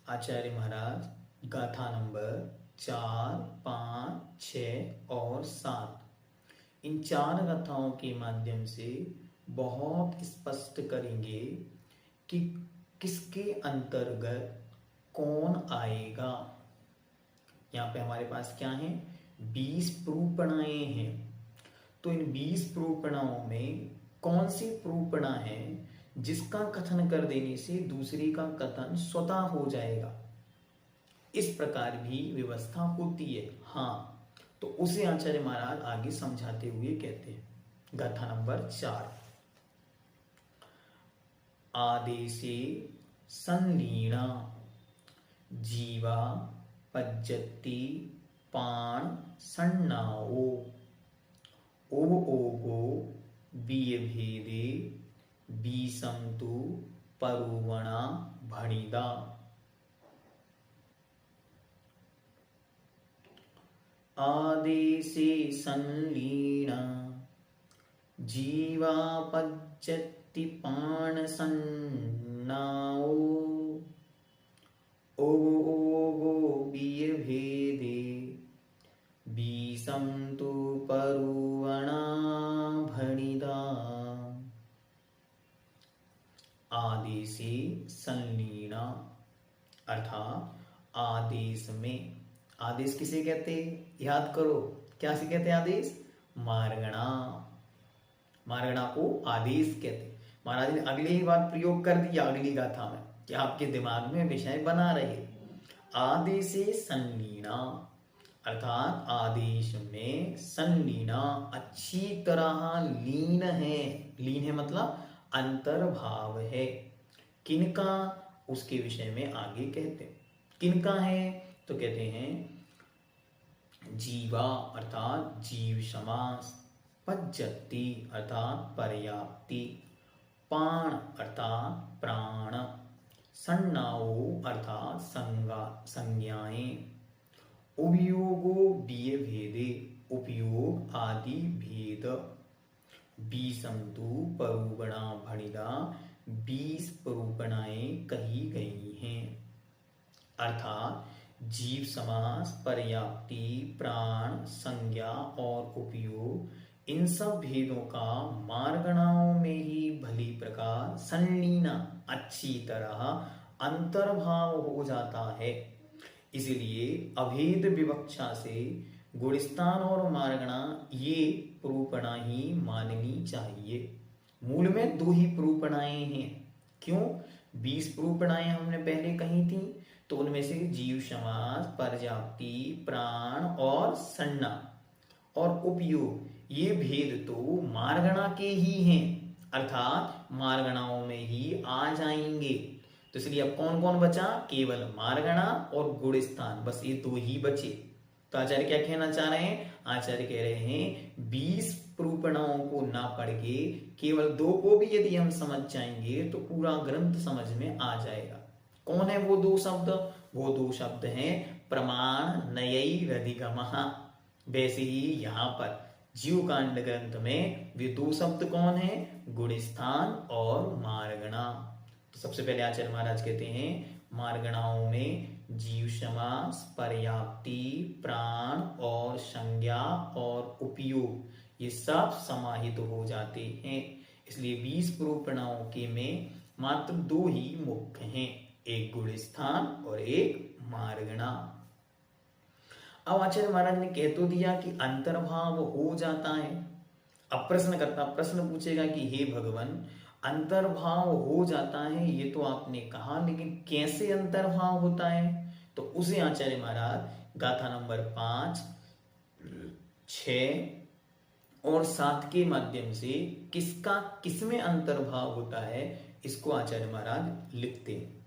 आचार्य महाराज गाथा नंबर 4, 5, 6 और 7 इन 4 गाथाओं के माध्यम से बहुत स्पष्ट करेंगे कि किसके अंतर्गत कौन आएगा। यहाँ पे हमारे पास क्या है, 20 प्रूपणाएं हैं। तो इन 20 प्रूपणाओं में कौन सी प्रूपणा है जिसका कथन कर देने से दूसरे का कथन स्वतः हो जाएगा। इस प्रकार भी व्यवस्था होती है। हाँ, तो उसे आचार्य महाराज आगे समझाते हुए कहते हैं। गाथा नंबर 4। आदेशे संलीना जीवा पज्जति पाण सन्नाओ ओगो बीय भेदे बीसंतु परुवणा भणिदा। आदेशे संलीना जीवा पज्जति पाण सन्नाओ ओगो बीय भेदे बीसंतु परुवणा भणिदा। आदेशे संलीना अर्थात आदेश में। आदेश किसे कहते हैं, याद करो, क्या से कहते हैं आदेश, मार्गणा। मार्गणा को आदेश कहते हैं। महाराज ने अगले ही बात प्रयोग कर दिया अगली गाथा में कि आपके दिमाग में विषय बना रहे। आदेशे संलीना अर्थात आदेश में संलीना अच्छी तरह लीन है। लीन है मतलब अंतर्भाव है। किनका, उसके विषय में आगे कहते हैं। किनका है तो कहते हैं जीवा अर्थात जीव समास, पज्जति अर्थात पर्याप्ति, पाण अर्थात प्राण, सन्नाओ अर्थात संज्ञाएं, उपयोगो बीय भेदे उपयोग आदि भेद, बीसंतु परूपणा भणिदा 20 परूपणाएं कही गई हैं। अर्थात जीव समास, पर्याप्ति, प्राण, संज्ञा और उपयोग इन सब भेदों का मार्गणाओं में ही भली प्रकार संलीना अच्छी तरह अंतर्भाव हो जाता है। इसलिए अभेद विवक्षा से गुणस्थान और मार्गणा ये प्रूपणा ही माननी चाहिए। मूल में 2 ही प्रूपणाएं हैं। क्यों, 20 प्रूपणाएं हमने पहले कही थी, तो उनमें से जीव समास, पर्याप्ति, प्राण और सन्ना और उपयोग ये भेद तो मार्गणा के ही हैं, अर्थात मार्गणाओं में ही आ जाएंगे। तो इसलिए अब कौन कौन बचा, केवल मार्गणा और गुणस्थान, बस ये 2 ही बचे। तो आचार्य क्या कहना चाह रहे हैं, आचार्य कह रहे हैं 20 प्रूपणाओं को ना पढ़ के केवल 2 को भी यदि हम समझ जाएंगे तो पूरा ग्रंथ समझ में आ जाएगा। कौन है वो 2 शब्द, वो 2 शब्द हैं प्रमाण नयैरधिगमः। वैसे ही यहाँ पर जीव कांड ग्रंथ में वे 2 शब्द कौन है, गुणस्थान और मार्गणा। तो सबसे पहले आचार्य महाराज कहते हैं मार्गणाओं में जीव समास, पर्याप्ति, प्राण और संज्ञा और उपयोग ये सब समाहित हो जाते हैं। इसलिए 20 प्रूपणाओं के में मात्र 2 ही मुख्य हैं, एक गुणस्थान और एक मार्गणा। अब आचार्य महाराज ने कह तो दिया कि अंतर्भाव हो जाता है। अब प्रश्नकर्ता प्रश्न पूछेगा कि हे भगवान अंतर्भाव हो जाता है ये तो आपने कहा, लेकिन कैसे अंतर्भाव होता है, तो उसे आचार्य महाराज गाथा नंबर 5, 6 और साथ के माध्यम से किसका किसमें अंतर्भाव होता है, इसको आचार्य महाराज लिखते हैं।